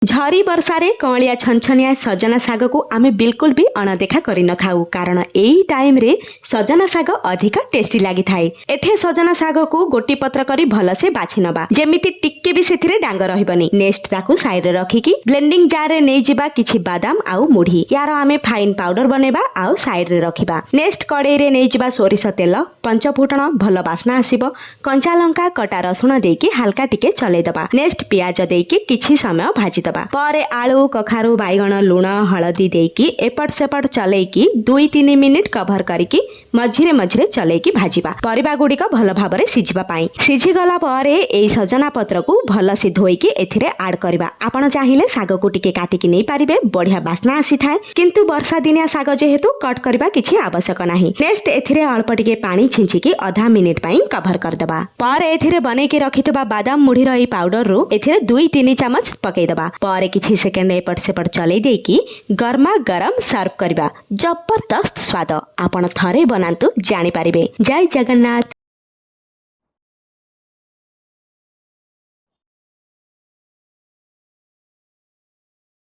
झरी वर्षारे कअलिया छनछनिया सजना साग को आमे बिल्कुल भी अणदेखा करि न थाउ कारण एई टाइम रे सजना साग अधिक टेस्टी लागि थाए। एठे सजना साग को गोटी पत्र करी भलसे बाछि नबा जेमिति टिक्के भी सेथिरे डांग रहबनी। नेक्स्ट ताकू साइड रे रखिकी ब्लेंडिंग जार रे नै जिबा किछि बादाम आउ मुढी यार आमे फाइन पाउडर बनेबा आउ साइड रे रखिबा। नेक्स्ट कड़ाई रे नै जिबा सोरिष तेल पंच फुटण भल बास्ना आसीबो कंचा लंका कटा रसुण देकी हल्का टिके चलै दबा। नेक्स्ट प्याज देकी किछि समय भाजी परे आलू कखारू बैगण लुण हलदी देकी एपट सेपट चलेकी 2-3 मिनिट कभर करिकी मझिरे मझिरे चलेकी भाजिबा। परिबा गुड़िक भल भाबरे सिझिबा पाई सिझी गला परे एई सजना पत्र को भल से धोईकी एथिरे ऐड करबा। आपण चाहिले साग को टिके काटिकी नै पारिबे बढ़िया बास्ना आसी थाए किंतु वर्षा दिनिया साग जेहेतु कट करबा किछि आवश्यक नाही। नेक्स्ट एथिरे अल्प टिके पानी छिंचिकी आधा मिनिट पई कभर कर दबा। परे एथिरे बनेकी रखितबा बादाम मुढी रही पाउडर रु एथिरे 2-3 चमच पकै दबा। परे किछि सेकेंड एपट सेपट चलै देकी गरमा गरम सर्व करबा। जबरदस्त स्वाद आपण थरे बनांतु जानि पारिबे। जय जगन्नाथ।